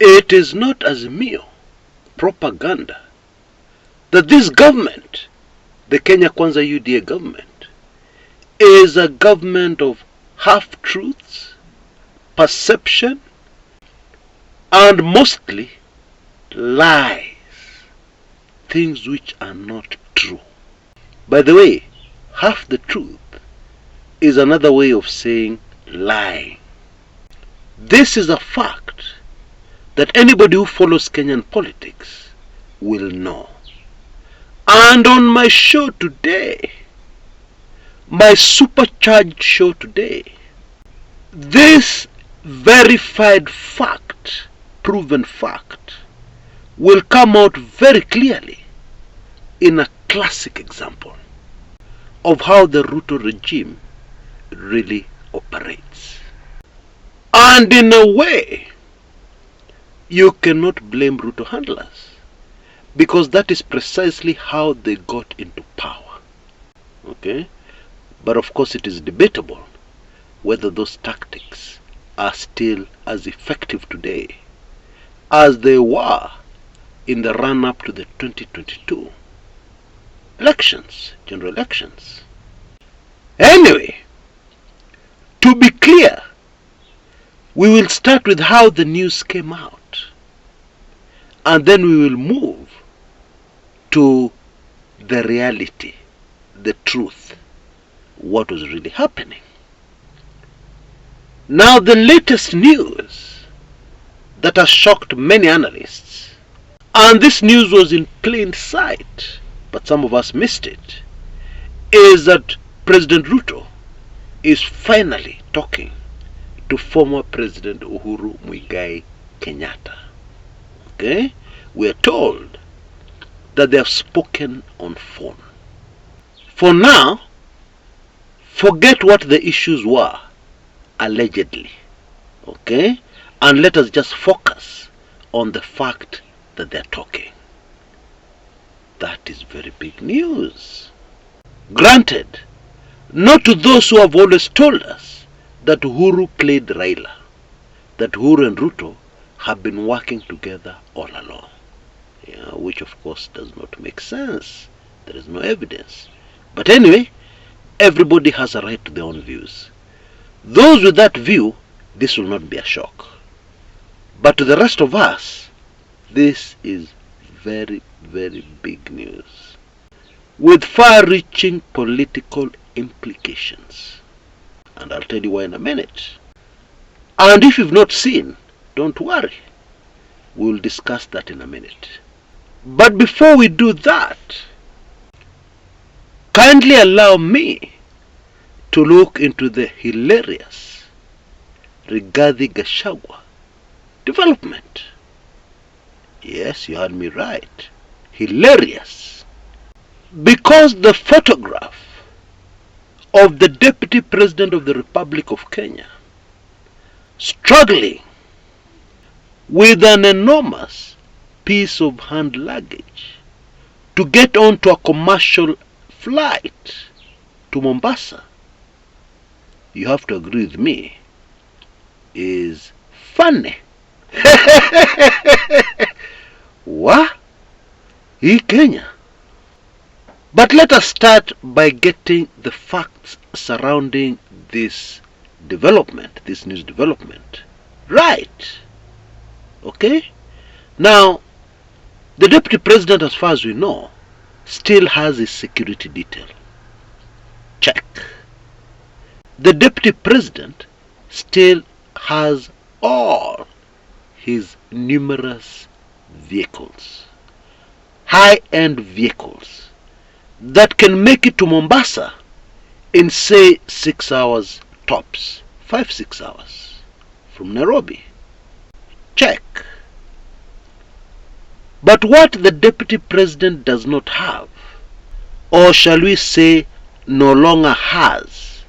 It is not as mere propaganda that this government, the Kenya Kwanza UDA government, is a government of half-truths, perception, and mostly lies, things which are not true. By the way, half the truth is another way of saying lying. This is a fact that anybody who follows Kenyan politics will know. And on my show today, my supercharged show today, this verified fact, proven fact, will come out very clearly in a classic example of how the Ruto regime really operates. And in a way, you cannot blame Ruto handlers, because that is precisely how they got into power. Okay? But of course it is debatable whether those tactics are still as effective today as they were in the run-up to the 2022 elections, general elections. Anyway, to be clear, we will start with how the news came out, and then we will move to the reality, the truth, what was really happening. Now, the latest news that has shocked many analysts, and this news was in plain sight, but some of us missed it, is that President Ruto is finally talking to former President Uhuru Kenyatta. Okay? We are told that they have spoken on phone. For now, forget what the issues were, allegedly. Okay? And let us just focus on the fact that they are talking. That is very big news. Granted, not to those who have always told us that Uhuru played Raila, that Uhuru and Ruto have been working together all along, which of course does not make sense. There is no evidence. But anyway, everybody has a right to their own views. Those with that view, this will not be a shock. But to the rest of us, this is very, very big news, with far-reaching political implications. And I'll tell you why in a minute. And if you've not seen, don't worry. We'll discuss that in a minute. But before we do that, kindly allow me to look into the hilarious Rigathi Gachagua development. Yes, you heard me right. Hilarious. Because the photograph of the Deputy President of the Republic of Kenya struggling with an enormous piece of hand luggage to get onto a commercial flight to Mombasa, you have to agree with me, is funny. What? Hii Kenya? But let us start by getting the facts surrounding this development, this news development, right. Okay? Now, the Deputy President, as far as we know, still has his security detail. Check. The Deputy President still has all his numerous vehicles, high-end vehicles, that can make it to Mombasa in, say, 6 hours tops, 5-6 hours from Nairobi. Check. But what the Deputy President does not have, or shall we say no longer has,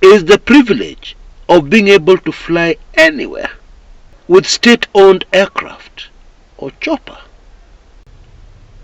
is the privilege of being able to fly anywhere with state-owned aircraft or chopper.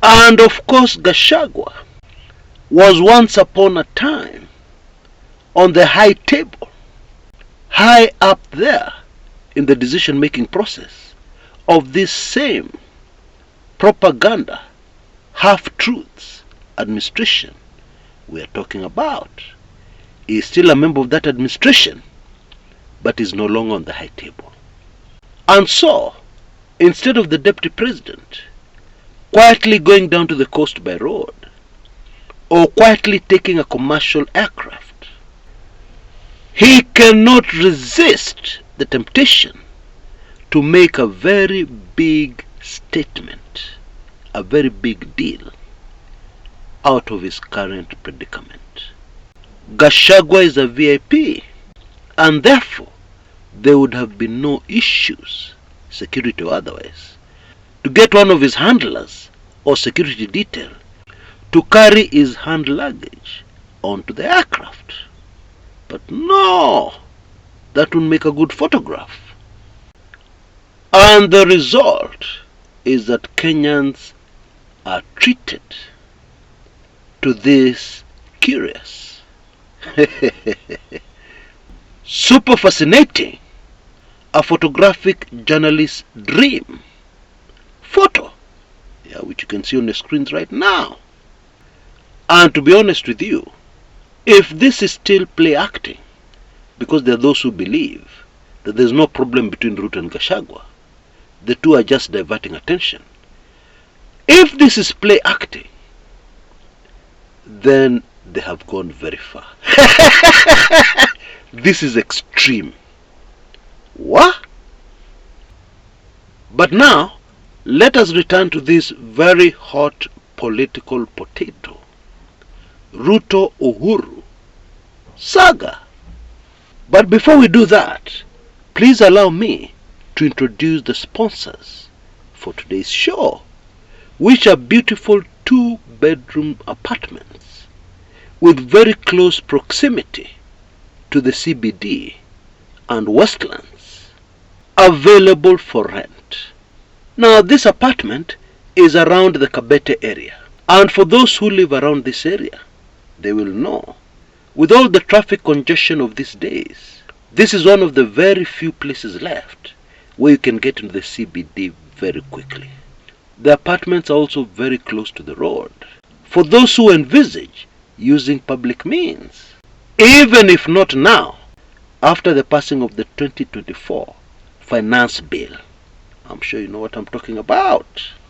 And of course, Gachagua was once upon a time on the high table, high up there in the decision-making process of this same propaganda, half-truths administration we are talking about. He is still a member of that administration, but is no longer on the high table. And so, instead of the deputy president quietly going down to the coast by road, or quietly taking a commercial aircraft, he cannot resist the temptation to make a very big statement, a very big deal out of his current predicament. Gachagua is a VIP, and therefore there would have been no issues, security or otherwise, to get one of his handlers or security detail to carry his hand luggage onto the aircraft. But no, that would make a good photograph. And the result is that Kenyans are treated to this curious, super fascinating, a photographic journalist's dream photo, which you can see on the screens right now. And to be honest with you, if this is still play acting, because there are those who believe that there's no problem between Ruto and Gachagua, the two are just diverting attention. If this is play acting, then they have gone very far. This is extreme. What? But now, let us return to this very hot political potato, Ruto Uhuru saga. But before we do that, please allow me to introduce the sponsors for today's show, which are beautiful 2-bedroom apartments with very close proximity to the CBD and Westlands, available for rent. Now, this apartment is around the Kabete area, and for those who live around this area, they will know, with all the traffic congestion of these days, this is one of the very few places left where you can get into the CBD very quickly. The apartments are also very close to the road, for those who envisage using public means, even if not now, after the passing of the 2024 finance bill. I'm sure you know what I'm talking about.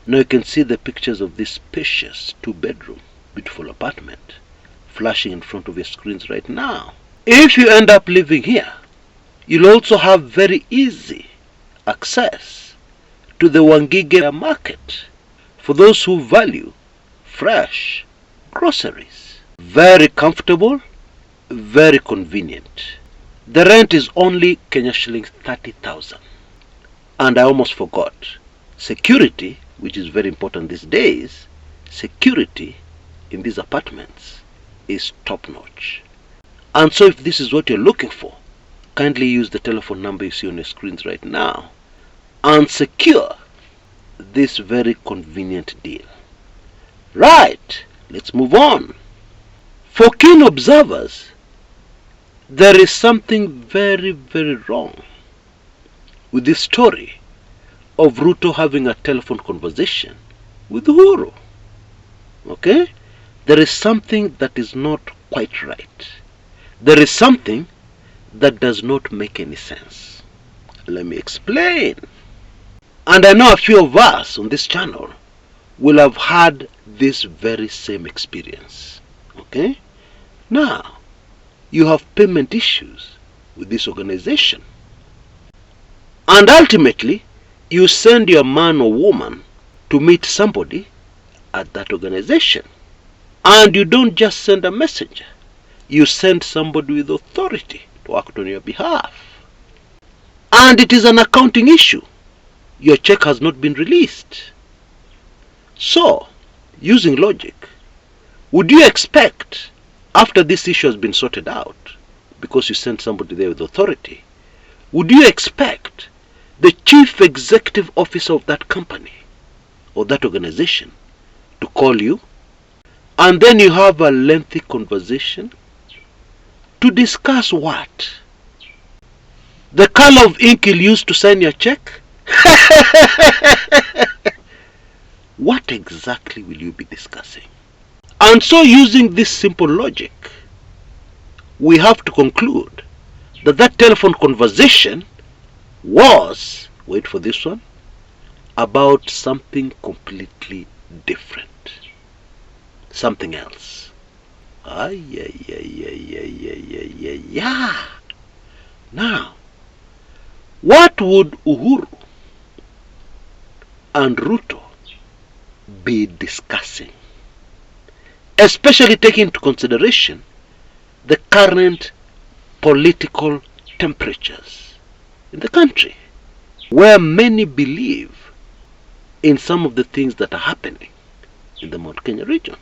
Now you can see the pictures of this spacious 2-bedroom, beautiful apartment flashing in front of your screens right now. If you end up living here, you'll also have very easy access to the Wangige market for those who value fresh groceries. Very comfortable, very convenient. The rent is only Kenya shillings 30,000. And I almost forgot, security, which is very important these days, security in these apartments is top-notch. And so if this is what you're looking for, kindly use the telephone number you see on your screens right now and secure this very convenient deal. Right, let's move on. For keen observers, there is something very, very wrong with this story of Ruto having a telephone conversation with Uhuru. Okay? There is something that is not quite right. There is something that does not make any sense. Let me explain. And I know a few of us on this channel will have had this very same experience. Okay? Now, you have payment issues with this organization. And ultimately, you send your man or woman to meet somebody at that organization. And you don't just send a messenger. You send somebody with authority to act on your behalf. And it is an accounting issue. Your check has not been released. So, using logic, would you expect, after this issue has been sorted out, because you sent somebody there with authority, would you expect the chief executive officer of that company or that organization to call you, and then you have a lengthy conversation to discuss what? The color of ink you'll use to sign your check? What exactly will you be discussing? And so, using this simple logic, we have to conclude that that telephone conversation was, wait for this one, about something completely different. Something else. Yeah. Now, what would Uhuru and Ruto be discussing? Especially taking into consideration the current political temperatures in the country, where many believe in some of the things that are happening in the Mount Kenya region.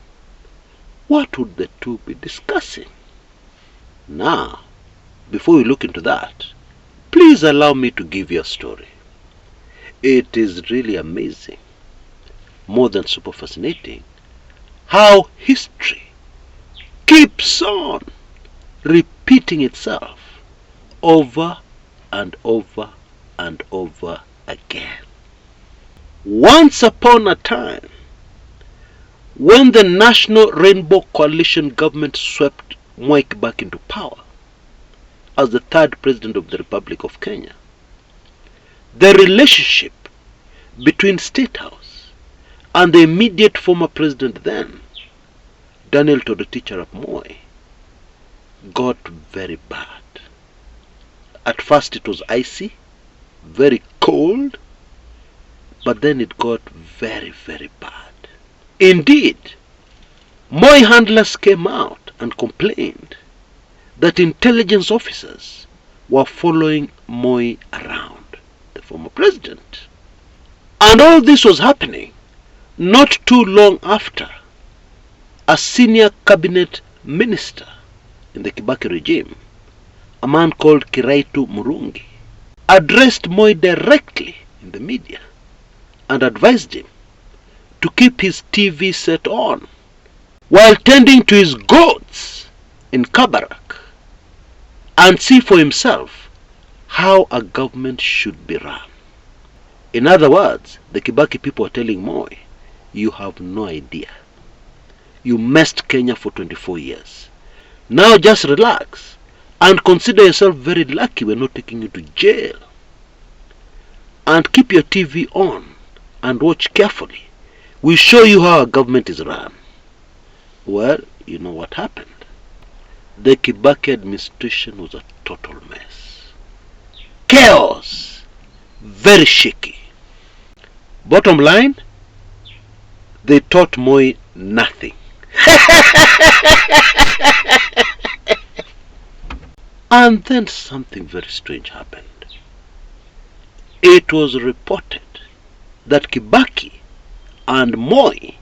What would the two be discussing? Now, before we look into that, please allow me to give you a story. It is really amazing, more than super fascinating, how history keeps on repeating itself over and over and over again. Once upon a time, when the National Rainbow Coalition government swept Mwai Kibaki into power as the third president of the Republic of Kenya, the relationship between State House and the immediate former president then, Daniel Toroitich arap Moi, got very bad. At first it was icy, very cold, but then it got very, very bad. Indeed, Moi handlers came out and complained that intelligence officers were following Moi around, the former president. And all this was happening not too long after a senior cabinet minister in the Kibaki regime, a man called Kiraitu Murungi, addressed Moi directly in the media and advised him to keep his TV set on while tending to his goats in Kabarak and see for himself how a government should be run. In other words, the Kibaki people are telling Moi, you have no idea. You messed Kenya for 24 years. Now just relax and consider yourself very lucky we're not taking you to jail. And keep your TV on and watch carefully. We'll show you how our government is run. Well, you know what happened. The Kibaki administration was a total mess. Chaos. Very shaky. Bottom line, they taught Moi nothing. And then something very strange happened. It was reported that Kibaki and Moi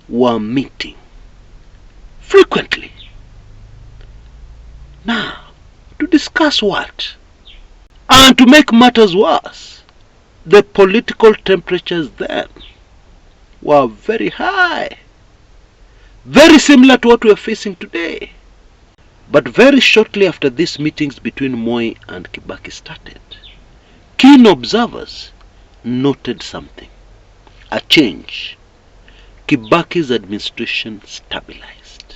were meeting frequently. Now, to discuss what? And to make matters worse, the political temperatures then were very high. Very similar to what we are facing today. But very shortly after these meetings between Moi and Kibaki started, keen observers noted something. A change. Kibaki's administration stabilized.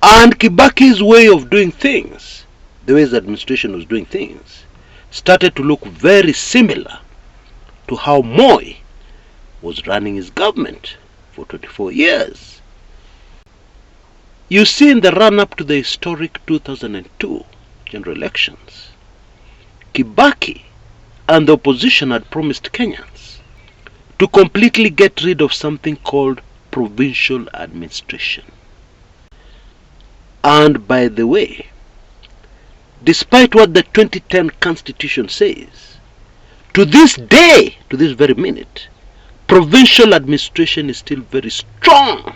And Kibaki's way of doing things, the way his administration was doing things, started to look very similar to how Moi was running his government for 24 years. You see, in the run-up to the historic 2002 general elections, Kibaki and the opposition had promised Kenyans to completely get rid of something called provincial administration. And by the way, despite what the 2010 Constitution says, to this day, to this very minute, provincial administration is still very strong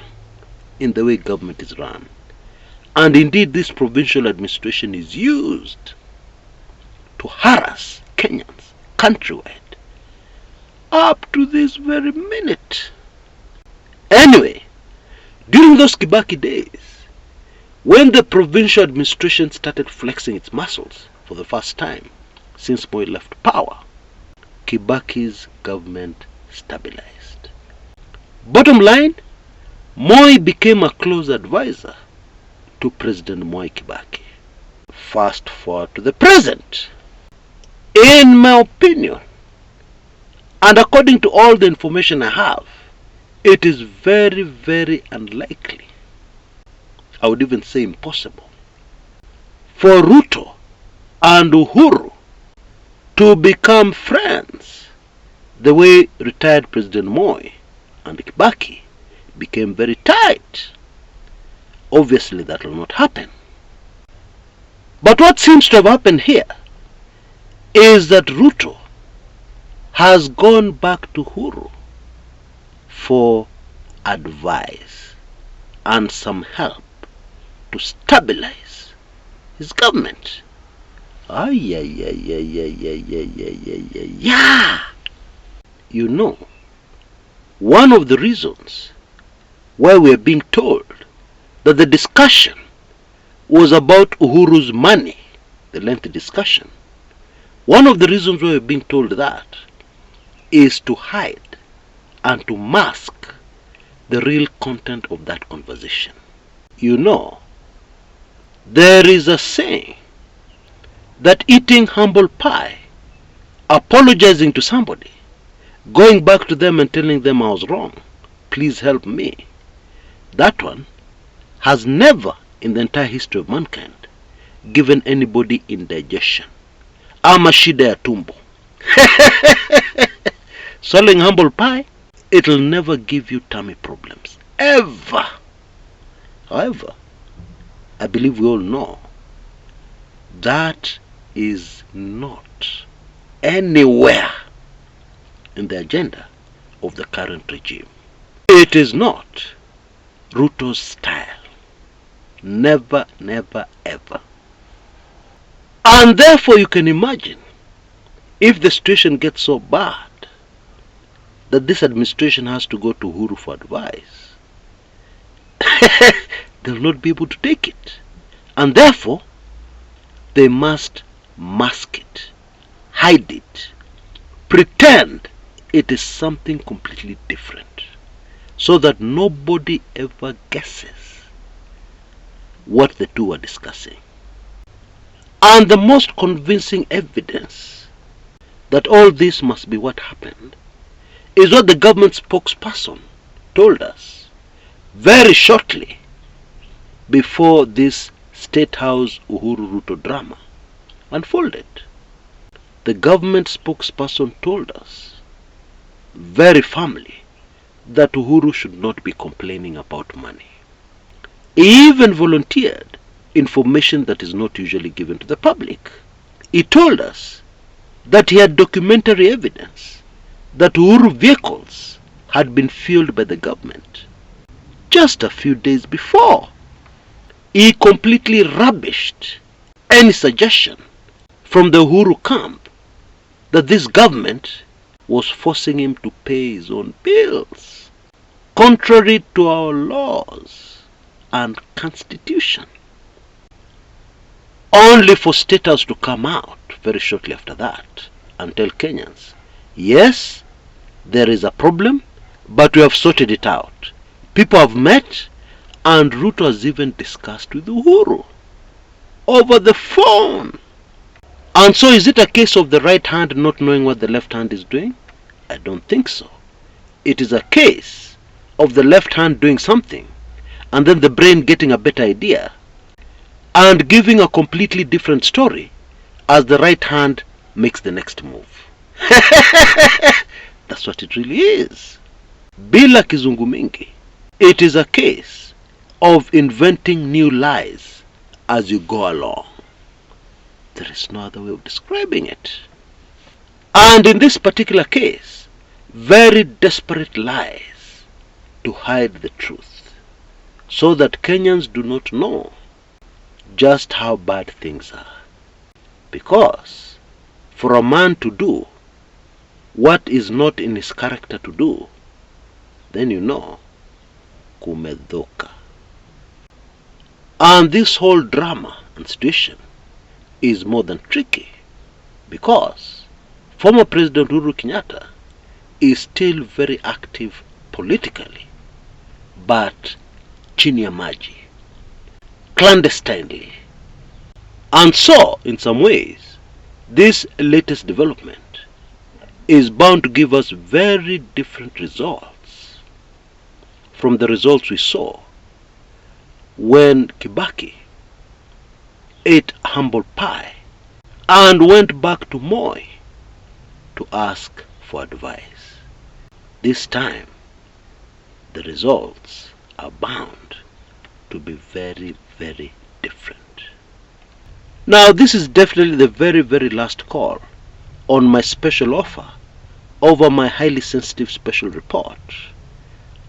in the way government is run. And indeed, this provincial administration is used to harass Kenyans countrywide up to this very minute. Anyway, during those Kibaki days, when the provincial administration started flexing its muscles for the first time since Moi left power, Kibaki's government stabilized. Bottom line, Moi became a close advisor to President Mwai Kibaki. Fast forward to the present. In my opinion, and according to all the information I have, it is very, very unlikely, I would even say impossible, for Ruto and Uhuru to become friends the way retired President Moi and Kibaki became very tight. Obviously that will not happen. But what seems to have happened here is that Ruto has gone back to Uhuru for advice and some help to stabilize his government. You know, one of the reasons why we are being told that the discussion was about Uhuru's money, the lengthy discussion, one of the reasons why we are being told that is to hide and to mask the real content of that conversation. You know, there is a saying that eating humble pie, apologizing to somebody, going back to them and telling them I was wrong, please help me, that one has never in the entire history of mankind given anybody indigestion. Ama shida ya tumbo. Swallowing humble pie, it will never give you tummy problems. Ever. However, I believe we all know that is not anywhere in the agenda of the current regime. It is not Ruto's style. Never, never, ever. And therefore you can imagine if the situation gets so bad that this administration has to go to Uhuru for advice, they will not be able to take it. And therefore, they must mask it, hide it, pretend it is something completely different, so that nobody ever guesses what the two are discussing. And the most convincing evidence that all this must be what happened is what the government spokesperson told us very shortly before this State House Uhuru Ruto drama unfolded. The government spokesperson told us very firmly that Uhuru should not be complaining about money. He even volunteered information that is not usually given to the public. He told us that he had documentary evidence that Uhuru vehicles had been fueled by the government just a few days before. He completely rubbished any suggestion from the Uhuru camp that this government was forcing him to pay his own bills, contrary to our laws and constitution. Only for State House to come out very shortly after that and tell Kenyans, yes, there is a problem, but we have sorted it out. People have met, and Ruto has even discussed with Uhuru over the phone. And so is it a case of the right hand not knowing what the left hand is doing? I don't think so. It is a case of the left hand doing something, and then the brain getting a better idea and giving a completely different story as the right hand makes the next move. That's what it really is. Bila kizungu mingi, it is a case of inventing new lies as you go along. There is no other way of describing it. And in this particular case, very desperate lies to hide the truth, so that Kenyans do not know just how bad things are. Because for a man to do what is not in his character to do, then you know, kumedhoka. And this whole drama and situation is more than tricky, because Former President Uhuru Kenyatta is still very active politically, but chini ya maji, clandestinely. And so, in some ways, this latest development is bound to give us very different results from the results we saw when Kibaki ate humble pie and went back to Moi to ask for advice. This time, the results are bound to be very, very different. Now, this is definitely the very, very last call on my special offer over my highly sensitive special report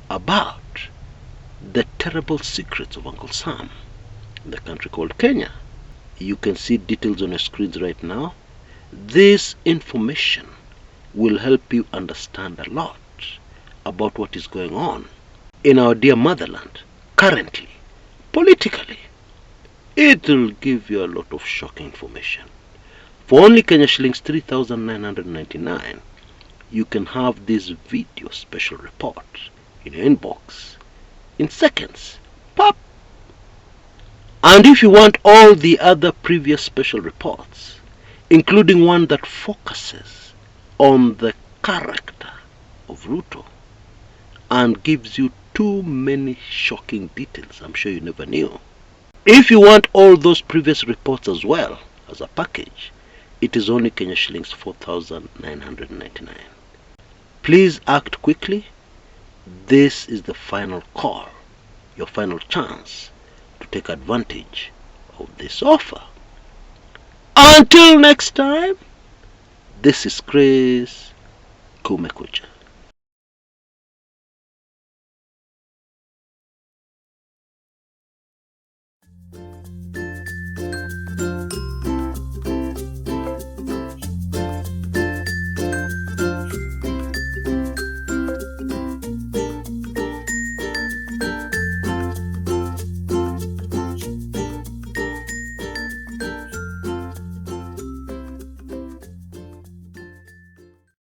about the terrible secrets of Uncle Sam in the country called Kenya. You can see details on your screens right now. This information will help you understand a lot about what is going on in our dear motherland currently, politically. It will give you a lot of shocking information. For only Kenya shillings 3,999, you can have this video special report in your inbox in seconds. Pop! And if you want all the other previous special reports, including one that focuses on the character of Ruto and gives you too many shocking details I'm sure you never knew. If you want all those previous reports as well as a package, it is only Kenya shillings 4,999. Please act quickly. This is the final call, your final chance to take advantage of this offer. Until next time, this is Chris Kumekucha.